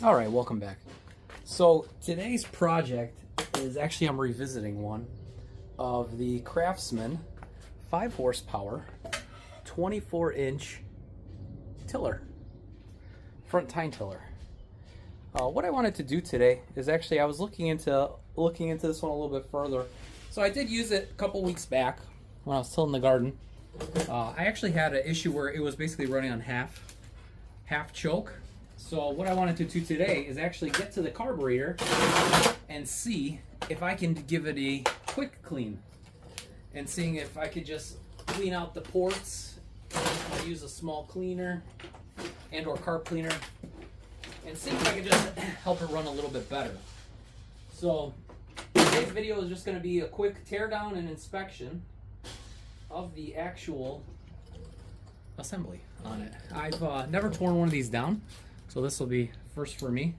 All right, welcome back. So today's project is actually I'm revisiting one of the Craftsman 5 horsepower 24-inch tiller, front tine tiller. What I wanted to do today is actually I was looking into this one a little bit further. So I did use it a couple weeks back when I was tilling the garden. I actually had an issue where it was basically running on half choke. So what I wanted to do today is actually get to the carburetor and see if I can give it a quick clean, and seeing if I could just clean out the ports. I'll use a small cleaner and or carb cleaner and see if I can just help it run a little bit better. So today's video is just going to be a quick teardown and inspection of the actual assembly on it. I've never torn one of these down, so this will be first for me.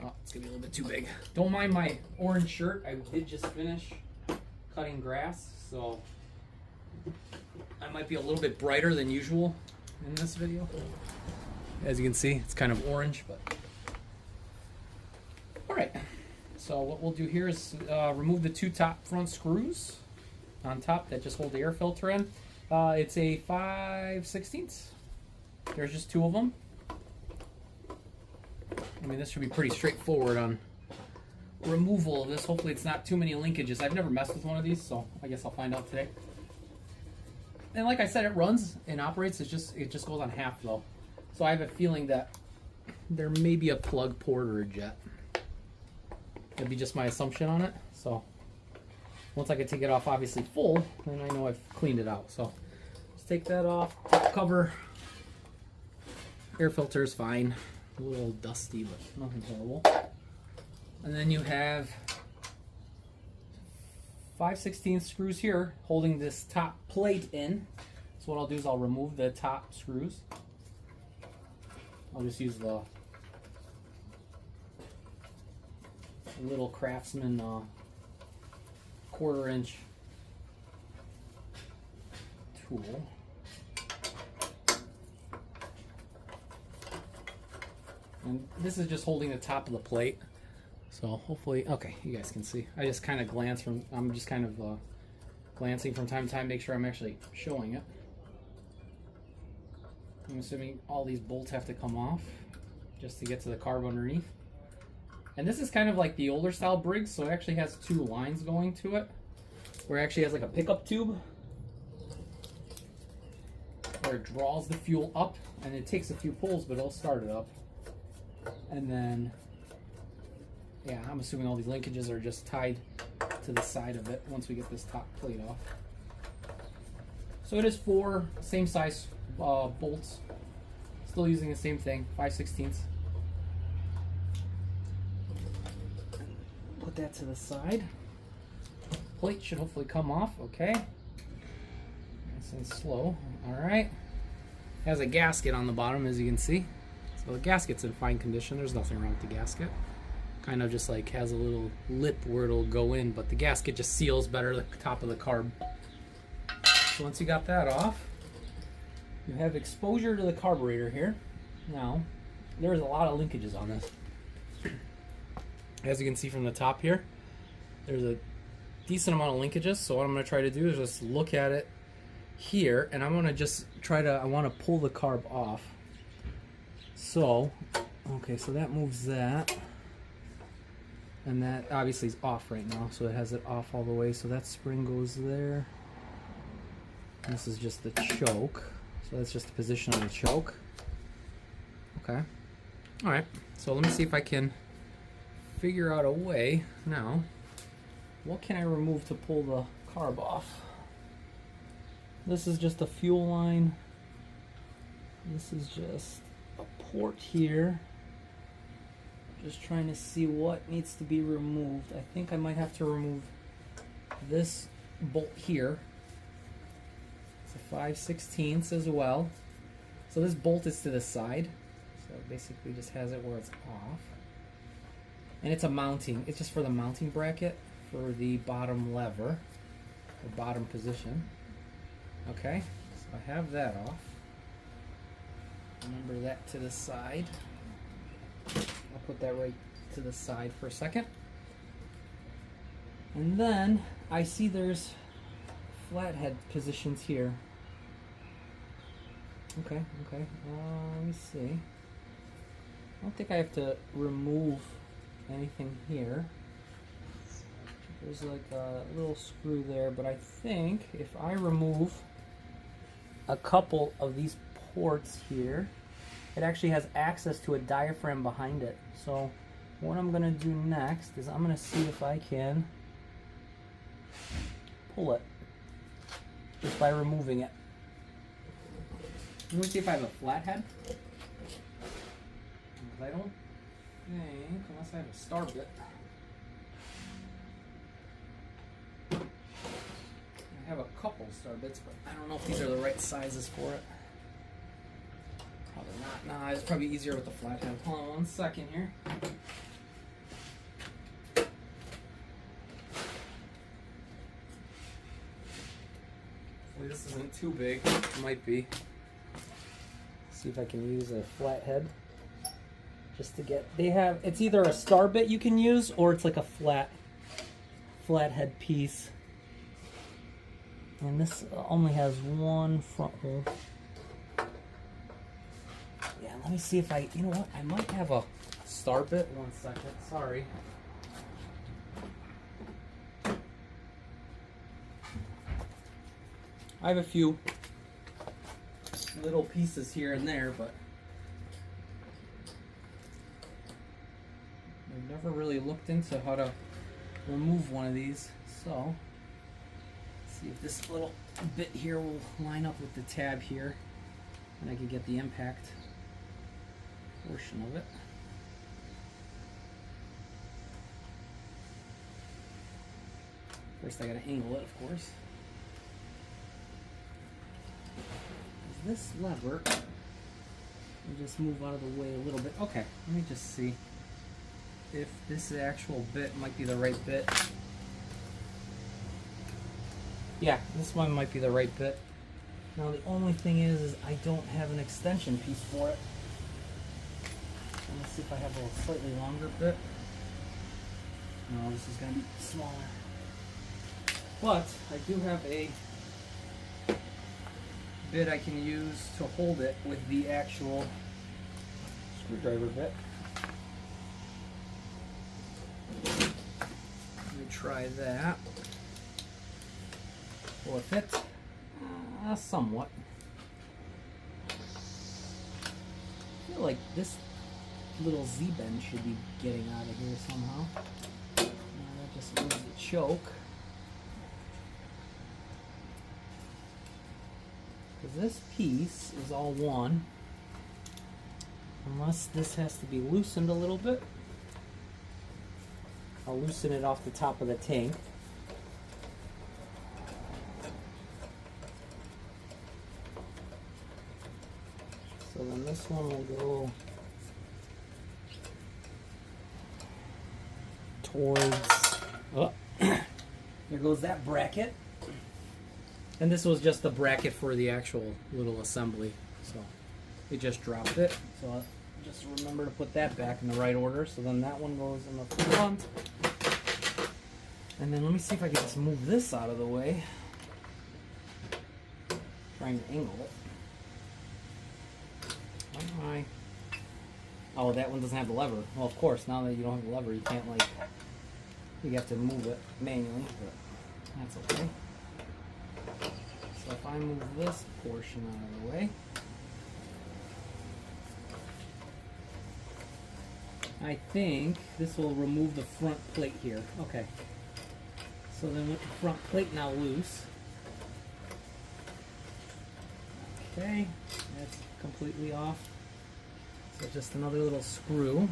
Oh, it's gonna be a little bit too big. Don't mind my orange shirt. I did just finish cutting grass, so I might be a little bit brighter than usual in this video. As you can see, it's kind of orange, but all right. So what we'll do here is remove the two top front screws on top that just hold the air filter in. It's a 5/16. There's just two of them. I mean, this should be pretty straightforward on removal of this. Hopefully it's not too many linkages. I've never messed with one of these, so I guess I'll find out today. And like I said, it runs and operates. It just goes on half though. So I have a feeling that there may be a plug port or a jet. That'd be just my assumption on it. So once I can take it off obviously full, then I know I've cleaned it out. So let's take that off. Top cover. Air filter is fine. A little dusty, but nothing horrible. And then you have 5/16 screws here holding this top plate in. So what I'll do is I'll remove the top screws. I'll just use the little Craftsman 1/4-inch tool. And this is just holding the top of the plate. So hopefully, okay, you guys can see. I just kind of glance from, I'm just kind of glancing from time to time, make sure I'm actually showing it. I'm assuming all these bolts have to come off just to get to the carb underneath. And this is kind of like the older style Briggs, so it actually has two lines going to it, where it actually has like a pickup tube where it draws the fuel up, and it takes a few pulls, but it'll start it up. And then, yeah, I'm assuming all these linkages are just tied to the side of it once we get this top plate off. So it is 4 same size bolts. Still using the same thing, 5/16. Put that to the side. Plate should hopefully come off, okay. Nice and slow, all right. Has a gasket on the bottom, as you can see. So the gasket's in fine condition. There's nothing wrong with the gasket. Kind of just like has a little lip where it'll go in, but the gasket just seals better the top of the carb. So once you got that off, you have exposure to the carburetor here. Now, there's a lot of linkages on this. As you can see from the top here, there's a decent amount of linkages. So what I'm going to try to do is just look at it here, and I'm going to just try to, I want to pull the carb off. So, okay, so that moves that. And that obviously is off right now, so it has it off all the way. So that spring goes there. And this is just the choke. So that's just the position of the choke. Okay. All right, so let me see if I can figure out a way now. What can I remove to pull the carb off? This is just a fuel line. This is just a port here. Just trying to see what needs to be removed. I think I might have to remove this bolt here. It's a 5/16 as well. So this bolt is to the side. So it basically just has it where it's off. And it's a mounting, it's just for the mounting bracket for the bottom lever, the bottom position. Okay, so I have that off. Remember that to the side. I'll put that right to the side for a second. And then I see there's flathead positions here. Okay. Let me see. I don't think I have to remove anything here. There's like a little screw there, but I think if I remove a couple of these ports here, it actually has access to a diaphragm behind it. So what I'm gonna do next is I'm gonna see if I can pull it just by removing it. Let me see if I have a flathead. I don't think, unless I have a star bit. I have a couple star bits, but I don't know if these are the right sizes for it. Probably not. Nah, it's probably easier with the flathead. Hold on 1 second here. Hopefully this isn't too big. It might be. See if I can use a flathead. Just to get, they have, it's either a star bit you can use or it's like a flathead piece. And this only has one front hole. Yeah, let me see if I, you know what, I might have a star bit. 1 second, sorry. I have a few little pieces here and there, but I've never really looked into how to remove one of these, so see if this little bit here will line up with the tab here, and I can get the impact portion of it. First I gotta angle it, of course. This lever, we'll just move out of the way a little bit. Okay, let me just see if this actual bit might be the right bit. Yeah, this one might be the right bit. Now the only thing is I don't have an extension piece for it. Let's see if I have a slightly longer bit. No, this is going to be smaller. But I do have a bit I can use to hold it with the actual screwdriver bit. Let me try that. Will it fit? Somewhat. I feel like this little Z-bend should be getting out of here somehow. That just moves the choke. Because this piece is all one. Unless this has to be loosened a little bit. I'll loosen it off the top of the tank. So then this one will go towards, oh, there goes that bracket. And this was just the bracket for the actual little assembly. So it just dropped it. So I'll just remember to put that back in the right order. So then that one goes in the front. And then let me see if I can just move this out of the way. Trying to angle it. Oh, that one doesn't have the lever. Well, of course, now that you don't have the lever, you can't, like, you have to move it manually, but that's okay. So if I move this portion out of the way, I think this will remove the front plate here. Okay. So then with the front plate now loose, okay, that's completely off. So just another little screw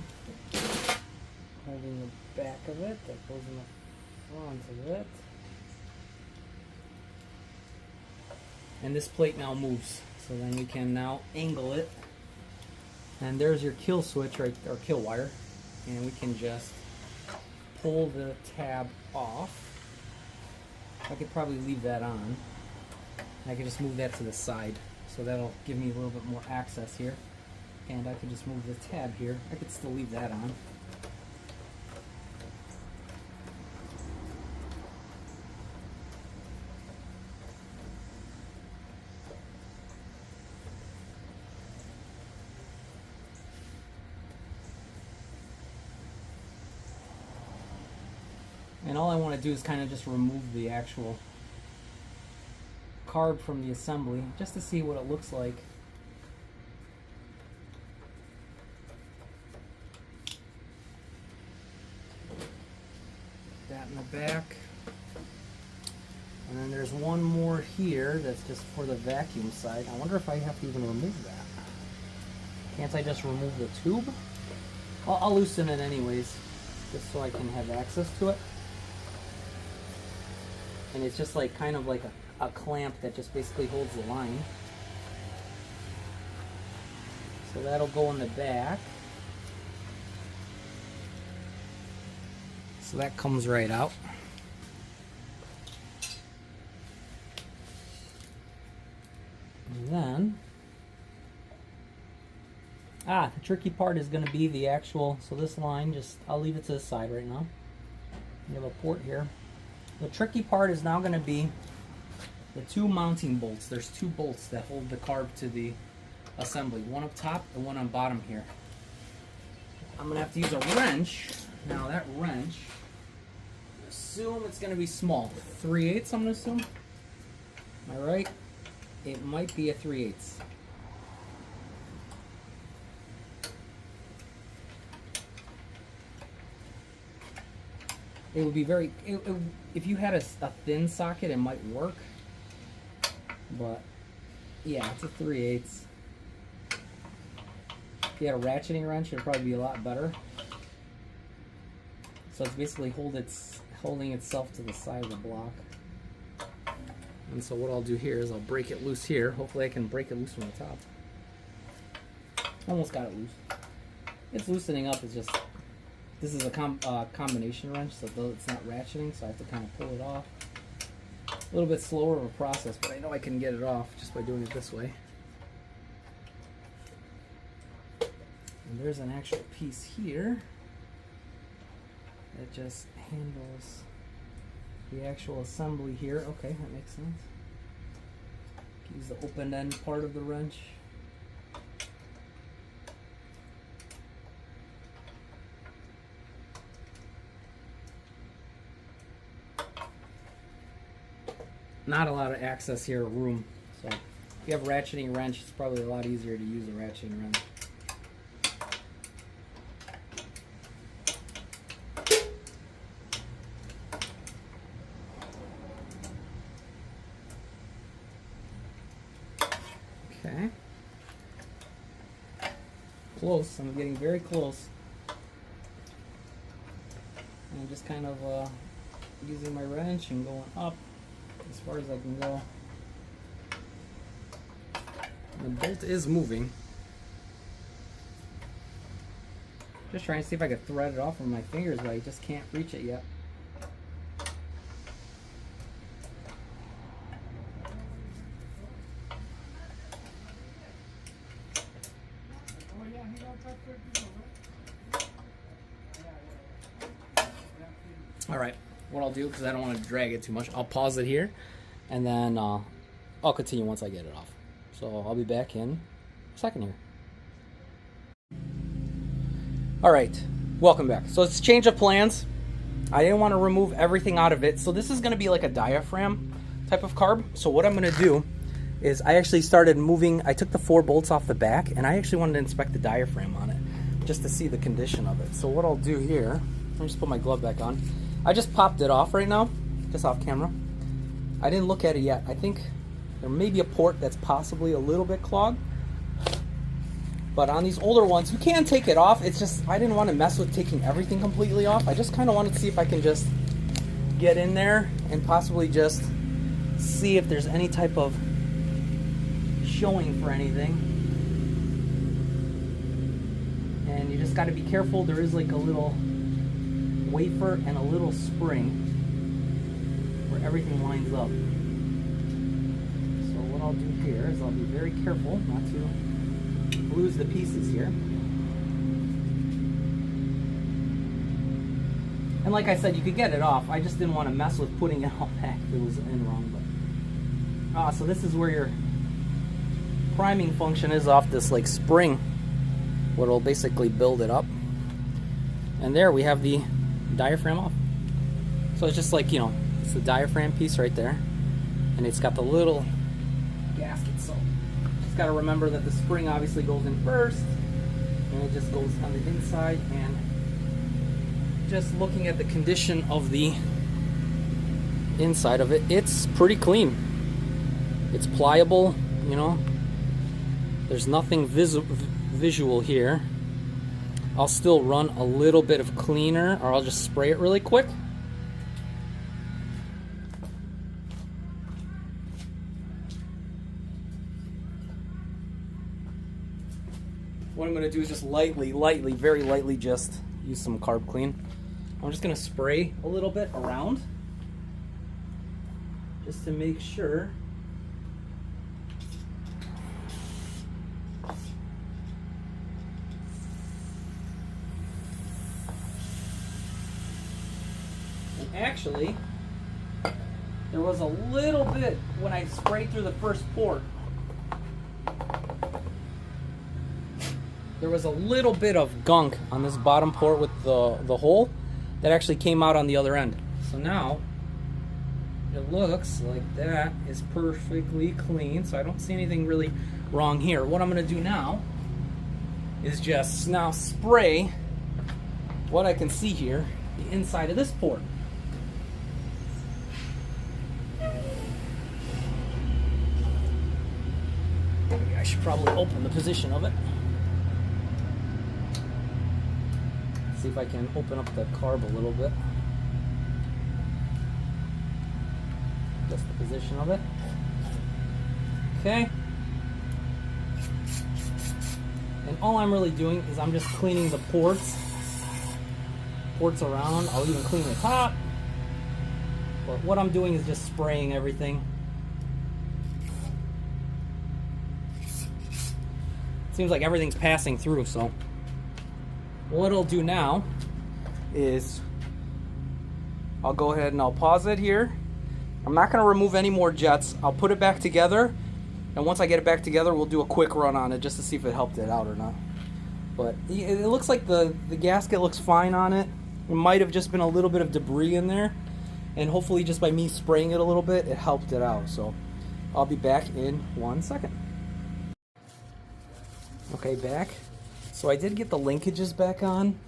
holding the back of it that goes in the front of it. And this plate now moves. So then we can now angle it. And there's your kill switch, right, or kill wire. And we can just pull the tab off. I could probably leave that on. I can just move that to the side. So that'll give me a little bit more access here. And I could just move the tab here. I could still leave that on. And all I want to do is kind of just remove the actual carb from the assembly just to see what it looks like. That in the back. And then there's one more here that's just for the vacuum side. I wonder if I have to even remove that. Can't I just remove the tube? I'll loosen it anyways, just so I can have access to it. And it's just like kind of like a clamp that just basically holds the line. So that'll go in the back. So that comes right out. And then, the tricky part is going to be the actual, so this line, I'll leave it to the side right now. You have a port here. The tricky part is now going to be the two mounting bolts. There's two bolts that hold the carb to the assembly. One up top and one on bottom here. I'm going to have to use a wrench. Now that wrench, assume it's going to be small. 3/8 I'm going to assume. Am I right? It might be a 3/8. It would be very, if you had a thin socket, it might work. But yeah, it's a 3/8. If you had a ratcheting wrench, it'd probably be a lot better. So it's basically holding itself to the side of the block. And so what I'll do here is I'll break it loose here. Hopefully I can break it loose from the top. Almost got it loose. It's loosening up. It's just, this is a combination wrench, so it's not ratcheting, so I have to kind of pull it off. A little bit slower of a process, but I know I can get it off just by doing it this way. And there's an actual piece here that just handles the actual assembly here. Okay, that makes sense. Use the open end part of the wrench. Not a lot of access here, room. So if you have a ratcheting wrench, it's probably a lot easier to use a ratcheting wrench. Okay. Close. I'm getting very close. And I'm just kind of using my wrench and going up as far as I can go. And the bolt is moving. Just trying to see if I could thread it off with my fingers, but I just can't reach it yet. Alright, what I'll do, because I don't want to drag it too much, I'll pause it here, and then I'll continue once I get it off. So I'll be back in a second here. Alright, welcome back. So it's change of plans. I didn't want to remove everything out of it, so this is going to be like a diaphragm type of carb. So what I'm going to do is I actually started moving, I took the 4 bolts off the back, and I actually wanted to inspect the diaphragm on it, just to see the condition of it. So what I'll do here, let me just put my glove back on. I just popped it off right now, just off camera. I didn't look at it yet. I think there may be a port that's possibly a little bit clogged. But on these older ones, you can take it off. It's just, I didn't want to mess with taking everything completely off. I just kind of wanted to see if I can just get in there and possibly just see if there's any type of showing for anything. And you just got to be careful. There is like a little wafer and a little spring where everything lines up. So what I'll do here is I'll be very careful not to lose the pieces here. And like I said, you could get it off. I just didn't want to mess with putting it all back if it was in wrong. But so this is where your priming function is off this like spring, what will basically build it up. And there we have the diaphragm off. So it's just like, you know, it's the diaphragm piece right there, and it's got the little gasket. So just got to remember that the spring obviously goes in first, and it just goes on the inside. And just looking at the condition of the inside of it, it's pretty clean. It's pliable, you know. There's nothing visual here. I'll still run a little bit of cleaner, or I'll just spray it really quick. What I'm going to do is just lightly, very lightly, just use some Carb Clean. I'm just going to spray a little bit around, just to make sure. And actually, there was a little bit when I sprayed through the first port. There was a little bit of gunk on this bottom port with the hole that actually came out on the other end. So now it looks like that is perfectly clean, so I don't see anything really wrong here. What I'm going to do now is just now spray what I can see here, the inside of this port. I should probably open the position of it. See if I can open up the carb a little bit. Just the position of it. Okay. And all I'm really doing is I'm just cleaning the ports around. I'll even clean the top. But what I'm doing is just spraying everything. Seems like everything's passing through, so what I'll do now is I'll go ahead and I'll pause it here. I'm not going to remove any more jets. I'll put it back together, and once I get it back together, we'll do a quick run on it just to see if it helped it out or not. But it looks like the gasket looks fine on it. It might have just been a little bit of debris in there, and hopefully just by me spraying it a little bit, it helped it out. So I'll be back in 1 second. Okay, back. So I did get the linkages back on.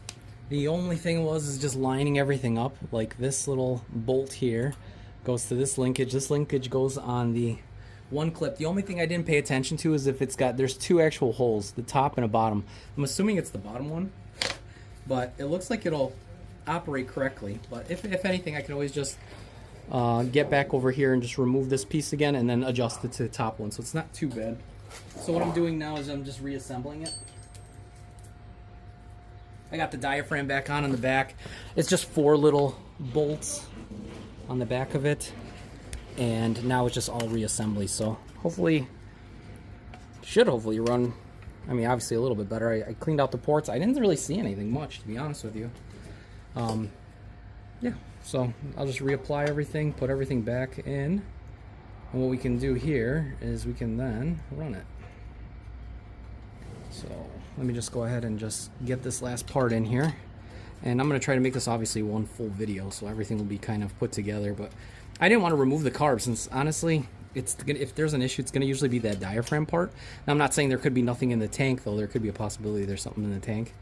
The only thing is just lining everything up. Like this little bolt here goes to this linkage. This linkage goes on the one clip. The only thing I didn't pay attention to is if there's two actual holes, the top and a bottom. I'm assuming it's the bottom one, but it looks like it'll operate correctly. But if anything, I can always just get back over here and just remove this piece again and then adjust it to the top one. So it's not too bad. So what I'm doing now is I'm just reassembling it. I got the diaphragm back on in the back. It's just 4 little bolts on the back of it, and now it's just all reassembly. So should hopefully run, I mean, obviously a little bit better. I cleaned out the ports. I didn't really see anything much, to be honest with you. Yeah, so I'll just reapply everything, put everything back in, and what we can do here is we can then run it. So let me just go ahead and just get this last part in here, and I'm going to try to make this obviously one full video, so everything will be kind of put together. But I didn't want to remove the carb, since honestly if there's an issue, it's going to usually be that diaphragm part. Now, I'm not saying there could be nothing in the tank, though. There could be a possibility there's something in the tank,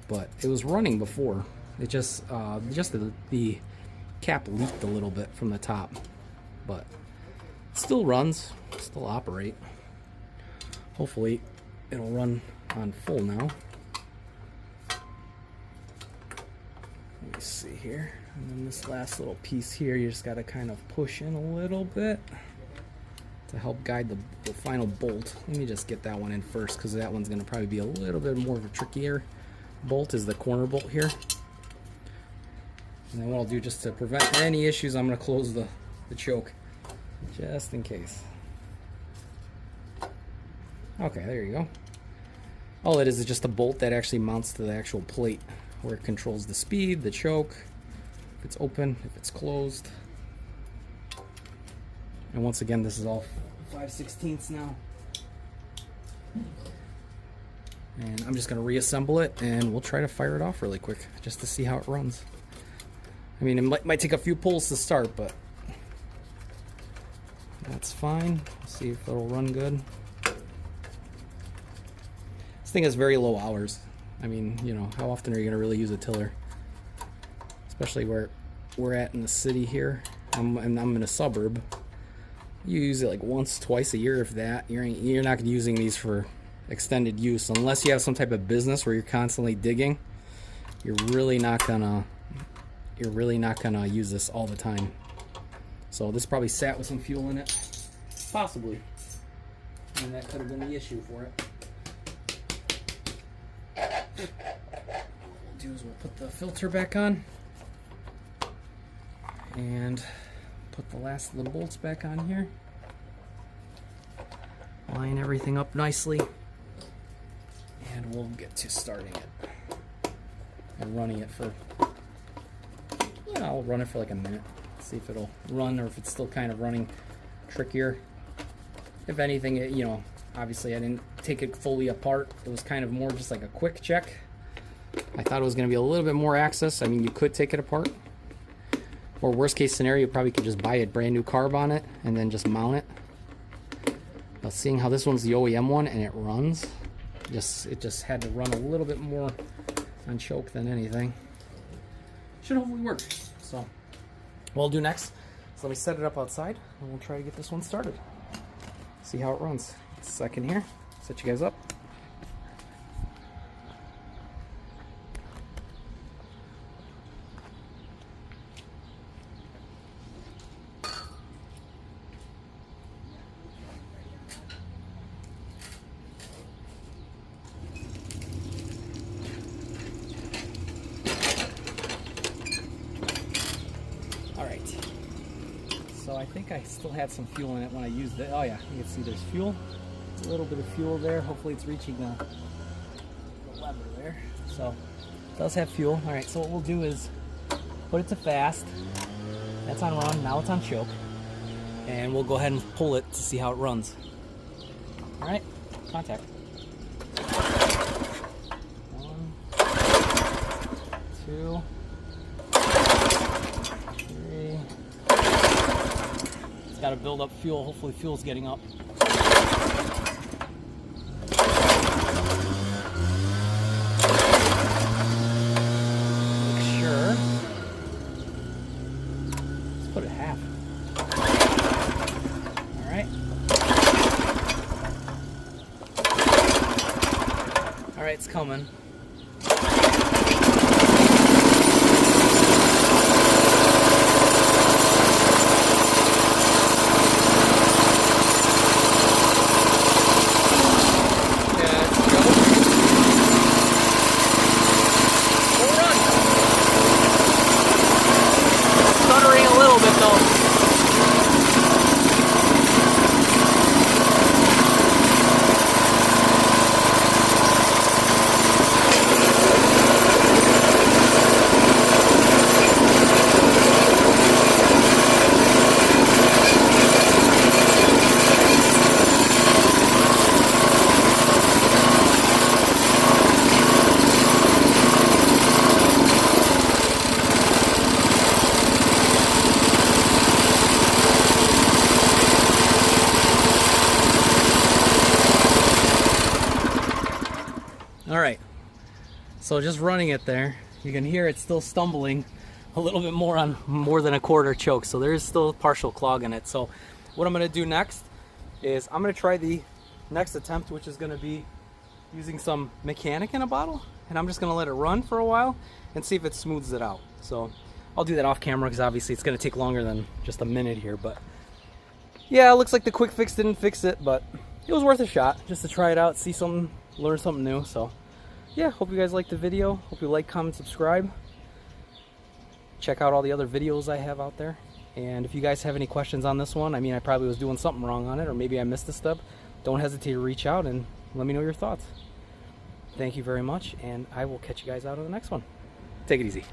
but it was running before. It just the cap leaked a little bit from the top, but it still runs, still operate. Hopefully it'll run on full now. Let me see here. And then this last little piece here, you just got to kind of push in a little bit to help guide the final bolt. Let me just get that one in first, because that one's going to probably be a little bit more of a trickier bolt, is the corner bolt here. And then what I'll do, just to prevent any issues, I'm going to close the choke, just in case. Okay, there you go. All it is just a bolt that actually mounts to the actual plate where it controls the speed, the choke, if it's open, if it's closed. And once again, this is all 5/16 now. And I'm just going to reassemble it, and we'll try to fire it off really quick just to see how it runs. I mean, it might take a few pulls to start, but that's fine. We'll see if it'll run good. This thing has very low hours. I mean, you know, how often are you going to really use a tiller? Especially where we're at in the city here. I'm in a suburb. You use it like once, twice a year, if that. You're not using these for extended use unless you have some type of business where you're constantly digging. You're really not gonna use this all the time. So this probably sat with some fuel in it, possibly, and that could have been the issue for it. What we'll do is we'll put the filter back on and put the last of the bolts back on here. Line everything up nicely, and we'll get to starting it and running it for, yeah, I'll run it for like a minute, see if it'll run or if it's still kind of running trickier. If anything, you know, obviously I didn't take it fully apart. It was kind of more just like a quick check. I thought it was going to be a little bit more access. I mean, you could take it apart, or worst case scenario, you probably could just buy a brand new carb on it and then just mount it. But seeing how this one's the OEM one and it runs, it just had to run a little bit more on choke than anything. Should hopefully work. So what I'll do next is let me set it up outside and we'll try to get this one started. See how it runs. A second here, set you guys up. So I think I still had some fuel in it when I used it. Oh yeah, you can see there's fuel. A little bit of fuel there. Hopefully it's reaching the lever there. So it does have fuel. Alright, so what we'll do is put it to fast. That's on run. Now it's on choke. And we'll go ahead and pull it to see how it runs. Alright, contact. 1, 2, 3. It's got to build up fuel. Hopefully fuel's getting up. Make sure. Let's put it half. Alright. Alright, it's coming. Alright, so just running it there, you can hear it's still stumbling a little bit more on more than a quarter choke, so there is still a partial clog in it. So what I'm going to do next is I'm going to try the next attempt, which is going to be using some mechanic in a bottle, and I'm just going to let it run for a while and see if it smooths it out. So I'll do that off camera because obviously it's going to take longer than just a minute here, but yeah, it looks like the quick fix didn't fix it, but it was worth a shot just to try it out, see something, learn something new. So yeah, hope you guys liked the video. Hope you like, comment, subscribe. Check out all the other videos I have out there. And if you guys have any questions on this one, I mean, I probably was doing something wrong on it, or maybe I missed a step, don't hesitate to reach out and let me know your thoughts. Thank you very much, and I will catch you guys out on the next one. Take it easy.